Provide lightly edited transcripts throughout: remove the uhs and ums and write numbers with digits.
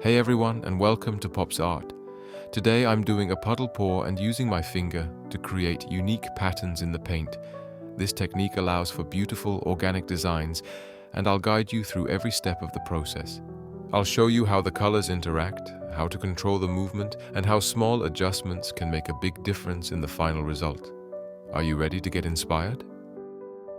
Hey everyone, and welcome to Popz Art. Today I'm doing a puddle pour and using my finger to create unique patterns in the paint. This technique allows for beautiful organic designs, and I'll guide you through every step of the process. I'll show you how the colors interact, how to control the movement, and how small adjustments can make a big difference in the final result. Are you ready to get inspired?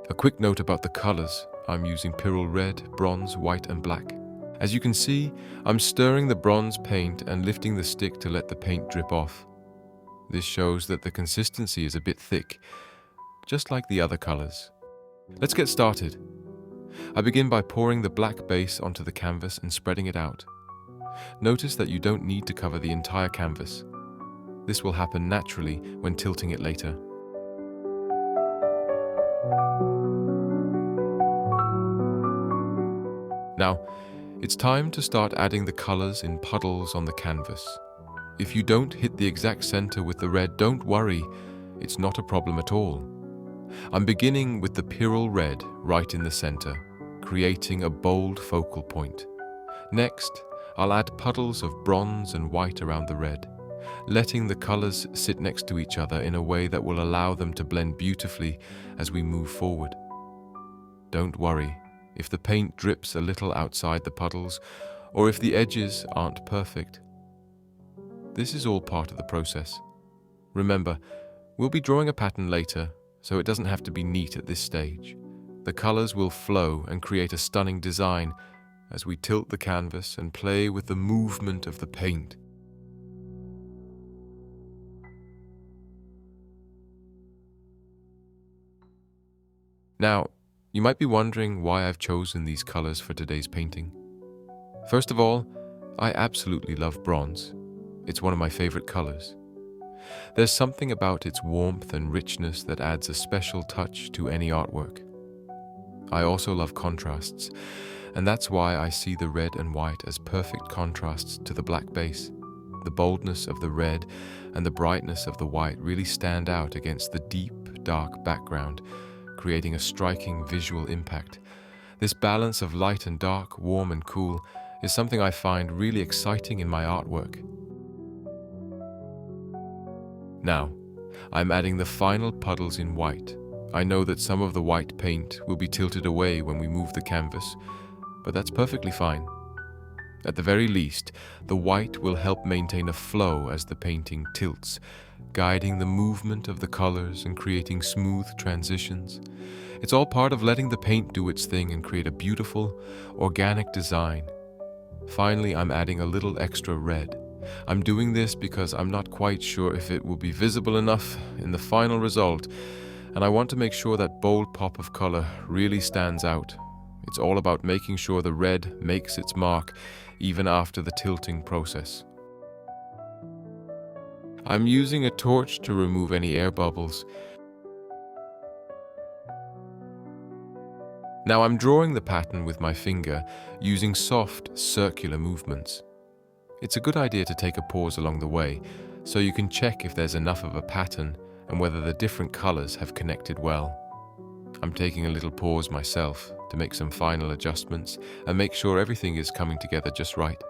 A quick note about the colors. I'm using Puddle red, bronze, white, and black. As you can see, I'm stirring the bronze paint and lifting the stick to let the paint drip off. This shows that the consistency is a bit thick, just like the other colors. Let's get started. I begin by pouring the black base onto the canvas and spreading it out. Notice that you don't need to cover the entire canvas. This will happen naturally when tilting it later. Now, it's time to start adding the colors in puddles on the canvas. If you don't hit the exact center with the red, don't worry, it's not a problem at all. I'm beginning with the Puddle red right in the center, creating a bold focal point. Next, I'll add puddles of bronze and white around the red, letting the colors sit next to each other in a way that will allow them to blend beautifully as we move forward. Don't worry if the paint drips a little outside the puddles, or if the edges aren't perfect. This is all part of the process. Remember, we'll be drawing a pattern later, so it doesn't have to be neat at this stage. The colors will flow and create a stunning design as we tilt the canvas and play with the movement of the paint. Now, you might be wondering why I've chosen these colors for today's painting. First of all, I absolutely love bronze. It's one of my favorite colors. There's something about its warmth and richness that adds a special touch to any artwork. I also love contrasts, and that's why I see the red and white as perfect contrasts to the black base. The boldness of the red and the brightness of the white really stand out against the deep, dark background, creating a striking visual impact. This balance of light and dark, warm and cool, is something I find really exciting in my artwork. Now, I'm adding the final puddles in white. I know that some of the white paint will be tilted away when we move the canvas, but that's perfectly fine. At the very least, the white will help maintain a flow as the painting tilts, guiding the movement of the colors and creating smooth transitions. It's all part of letting the paint do its thing and create a beautiful, organic design. Finally, I'm adding a little extra red. I'm doing this because I'm not quite sure if it will be visible enough in the final result, and I want to make sure that bold pop of color really stands out. It's all about making sure the red makes its mark even after the tilting process. I'm using a torch to remove any air bubbles. Now I'm drawing the pattern with my finger using soft, circular movements. It's a good idea to take a pause along the way so you can check if there's enough of a pattern and whether the different colors have connected well. I'm taking a little pause myself to make some final adjustments and make sure everything is coming together just right.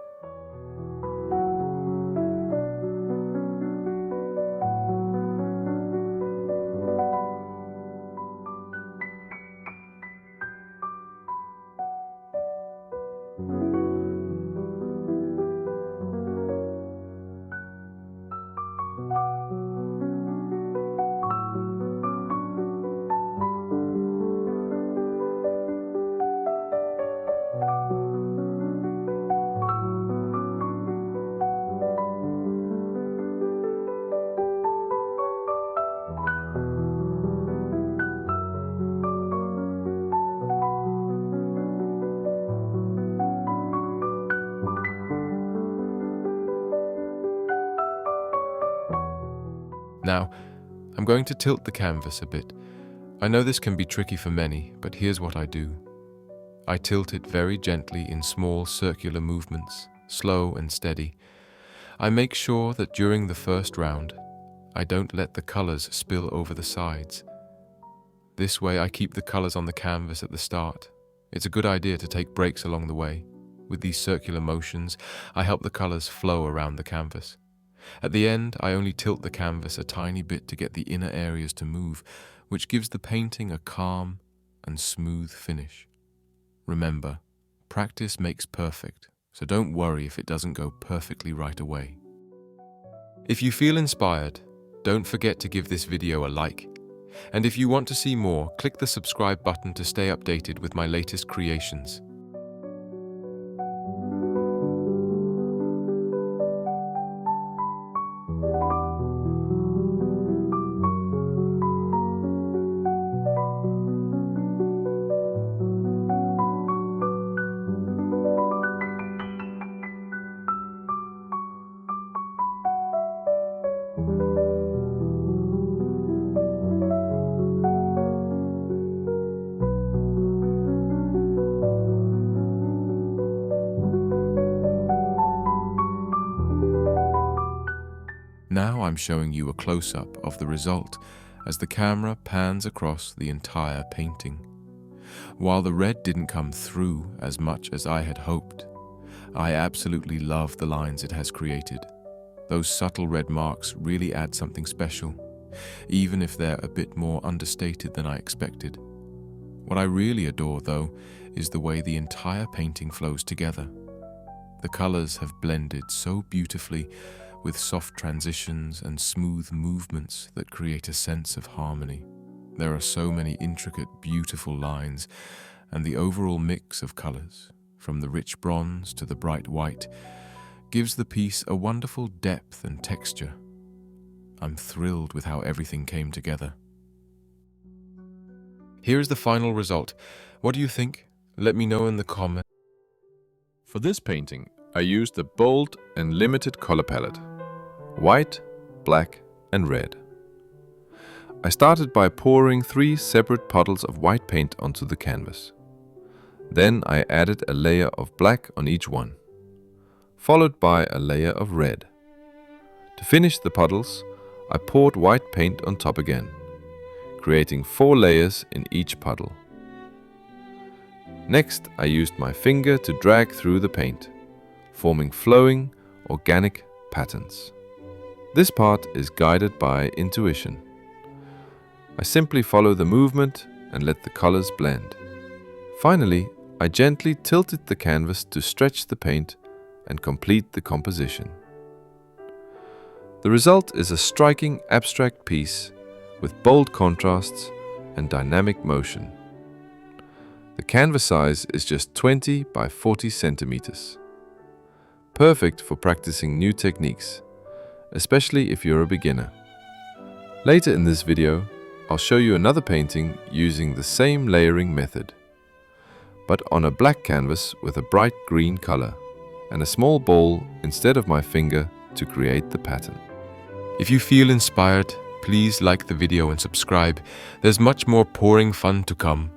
Now, I'm going to tilt the canvas a bit. I know this can be tricky for many, but here's what I do. I tilt it very gently in small circular movements, slow and steady. I make sure that during the first round, I don't let the colors spill over the sides. This way I keep the colors on the canvas at the start. It's a good idea to take breaks along the way. With these circular motions, I help the colors flow around the canvas. At the end, I only tilt the canvas a tiny bit to get the inner areas to move, which gives the painting a calm and smooth finish. Remember, practice makes perfect, so don't worry if it doesn't go perfectly right away. If you feel inspired, don't forget to give this video a like. And if you want to see more, click the subscribe button to stay updated with my latest creations. Now I'm showing you a close-up of the result as the camera pans across the entire painting. While the red didn't come through as much as I had hoped, I absolutely love the lines it has created. Those subtle red marks really add something special, even if they're a bit more understated than I expected. What I really adore, though, is the way the entire painting flows together. The colors have blended so beautifully with soft transitions and smooth movements that create a sense of harmony. There are so many intricate, beautiful lines, and the overall mix of colors, from the rich bronze to the bright white, gives the piece a wonderful depth and texture. I'm thrilled with how everything came together. Here is the final result. What do you think? Let me know in the comments. For this painting, I used a bold and limited color palette: white, black, and red. I started by pouring 3 separate puddles of white paint onto the canvas. Then I added a layer of black on each one, followed by a layer of red. To finish the puddles, I poured white paint on top again, creating 4 layers in each puddle. Next, I used my finger to drag through the paint, forming flowing, organic patterns. This part is guided by intuition. I simply follow the movement and let the colors blend. Finally, I gently tilted the canvas to stretch the paint and complete the composition. The result is a striking abstract piece with bold contrasts and dynamic motion. The canvas size is just 20 by 40 centimeters. Perfect for practicing new techniques, especially if you're a beginner. Later in this video, I'll show you another painting using the same layering method, but on a black canvas with a bright green color and a small ball instead of my finger to create the pattern. If you feel inspired, please like the video and subscribe. There's much more pouring fun to come.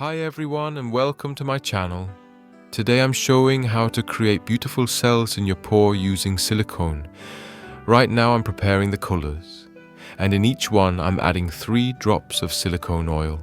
Hi everyone and welcome to my channel. Today I'm showing how to create beautiful cells in your pour using silicone. Right now I'm preparing the colors, and in each one I'm adding 3 drops of silicone oil.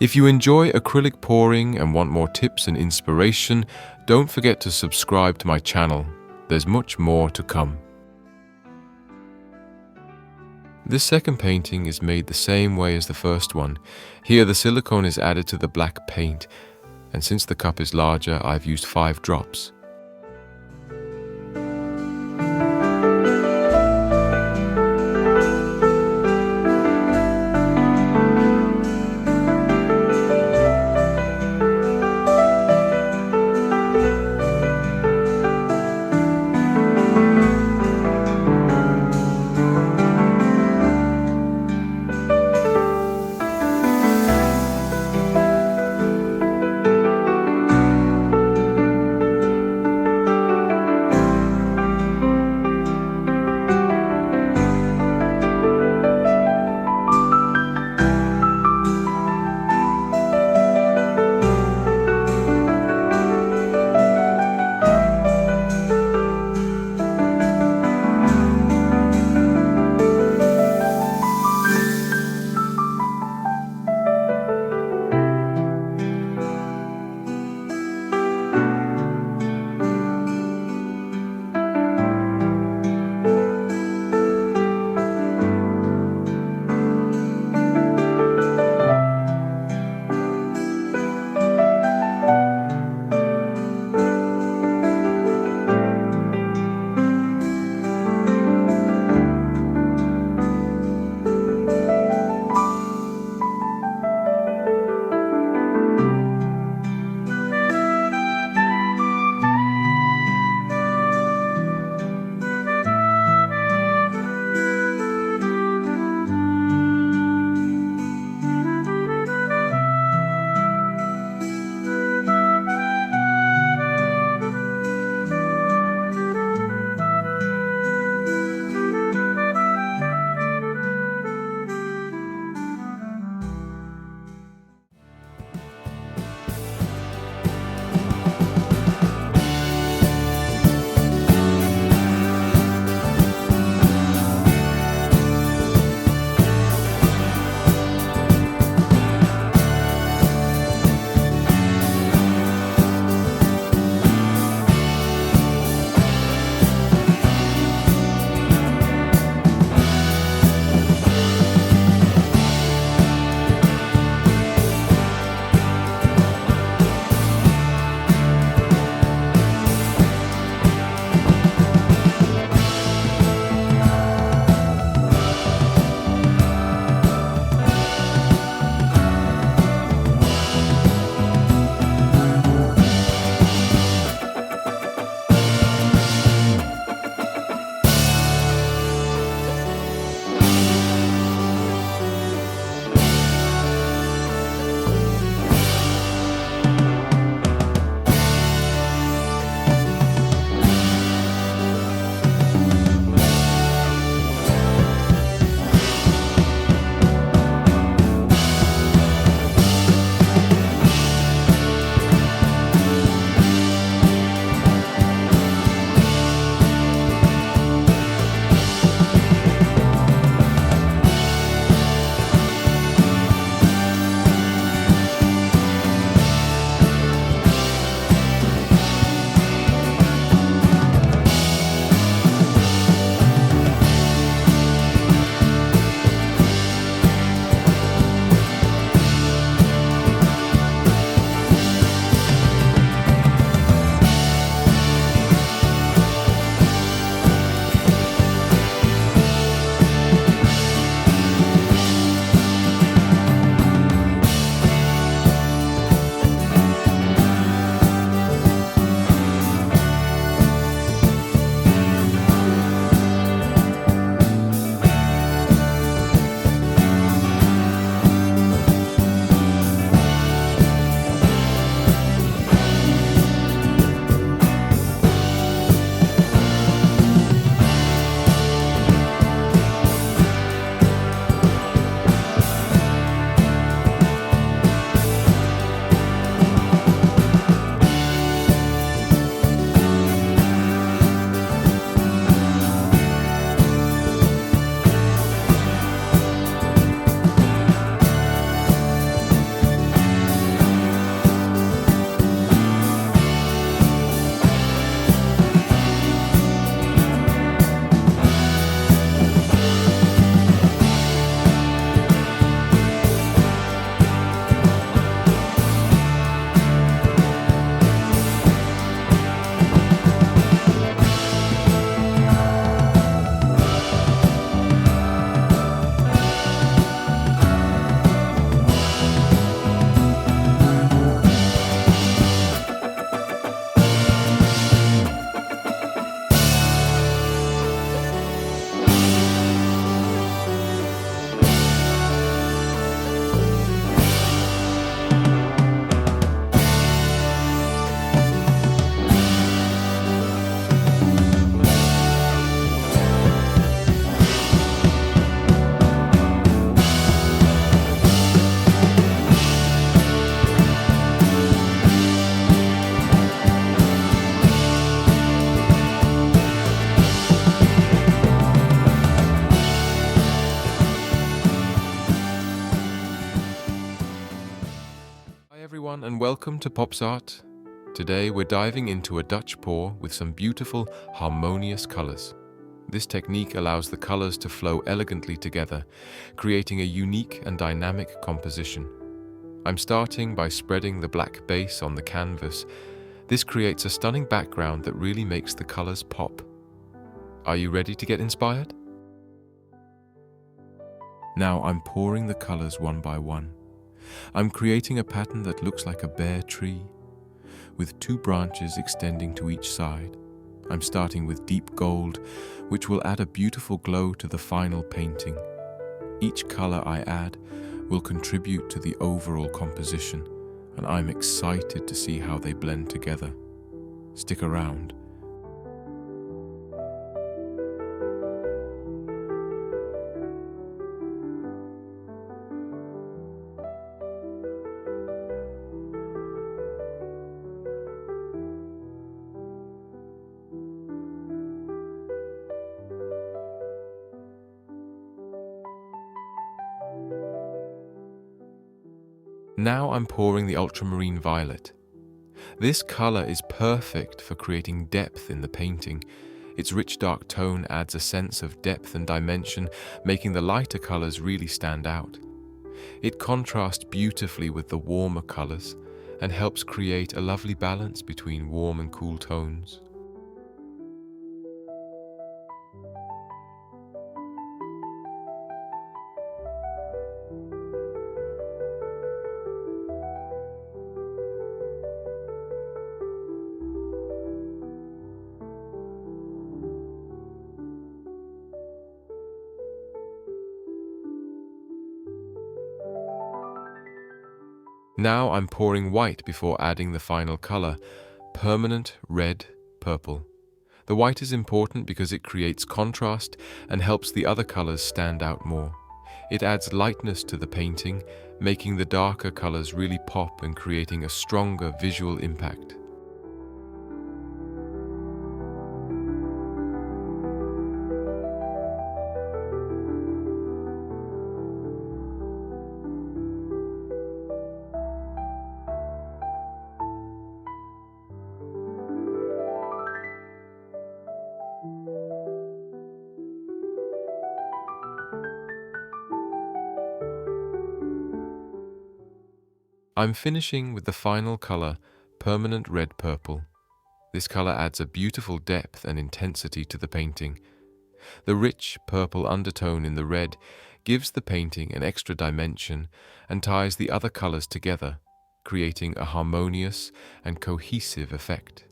If you enjoy acrylic pouring and want more tips and inspiration, don't forget to subscribe to my channel. There's much more to come. This second painting is made the same way as the first one. Here the silicone is added to the black paint, and since the cup is larger, I've used 5 drops. everyone and welcome to Popz Art. Today we're diving into a Dutch pour with some beautiful, harmonious colors. This technique allows the colors to flow elegantly together, creating a unique and dynamic composition. I'm starting by spreading the black base on the canvas. This creates a stunning background that really makes the colors pop. Are you ready to get inspired? Now I'm pouring the colors one by one. I'm creating a pattern that looks like a bare tree, with 2 branches extending to each side. I'm starting with deep gold, which will add a beautiful glow to the final painting. Each color I add will contribute to the overall composition, and I'm excited to see how they blend together. Stick around. Now I'm pouring the ultramarine violet. This color is perfect for creating depth in the painting. Its rich dark tone adds a sense of depth and dimension, making the lighter colors really stand out. It contrasts beautifully with the warmer colors and helps create a lovely balance between warm and cool tones. Now I'm pouring white before adding the final color, permanent red purple. The white is important because it creates contrast and helps the other colors stand out more. It adds lightness to the painting, making the darker colors really pop and creating a stronger visual impact. I'm finishing with the final color, permanent red purple. This color adds a beautiful depth and intensity to the painting. The rich purple undertone in the red gives the painting an extra dimension and ties the other colors together, creating a harmonious and cohesive effect.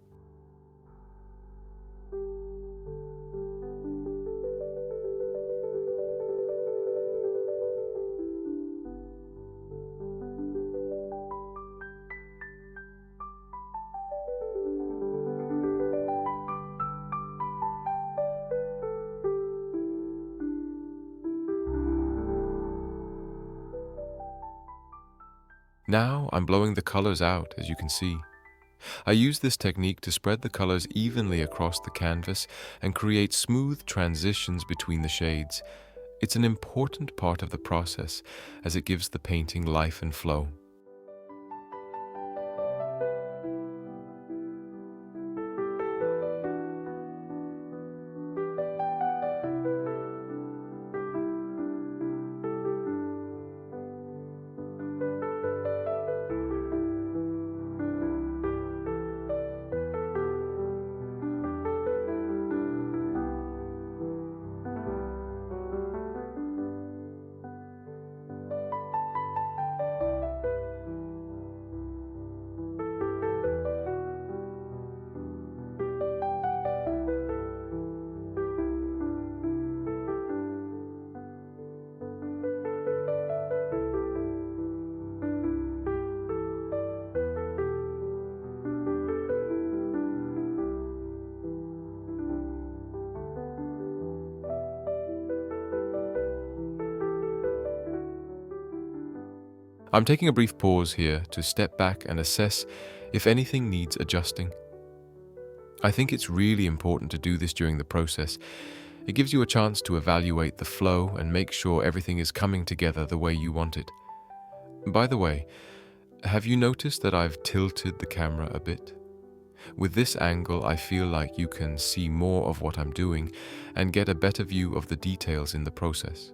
Now I'm blowing the colors out, as you can see. I use this technique to spread the colors evenly across the canvas and create smooth transitions between the shades. It's an important part of the process as it gives the painting life and flow. I'm taking a brief pause here to step back and assess if anything needs adjusting. I think it's really important to do this during the process. It gives you a chance to evaluate the flow and make sure everything is coming together the way you want it. By the way, Have you noticed that I've tilted the camera a bit? With this angle, I feel like you can see more of what I'm doing and get a better view of the details in the process.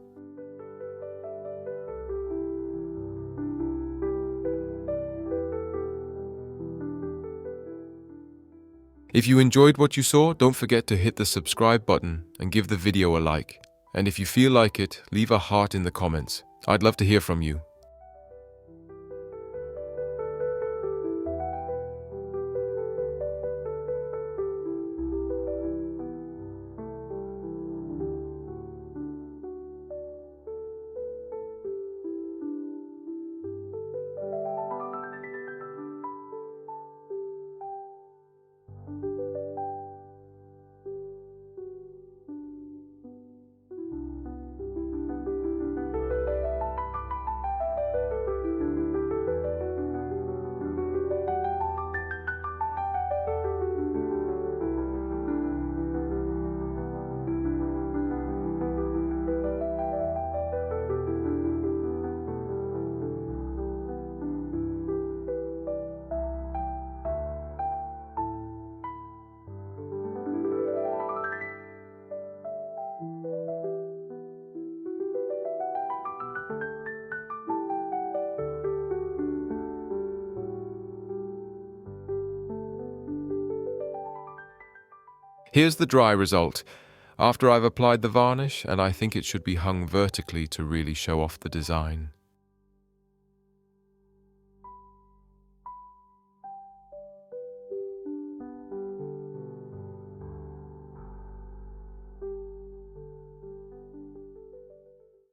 If you enjoyed what you saw, don't forget to hit the subscribe button and give the video a like. And if you feel like it, leave a heart in the comments. I'd love to hear from you. Here's the dry result. After I've applied the varnish, and I think it should be hung vertically to really show off the design.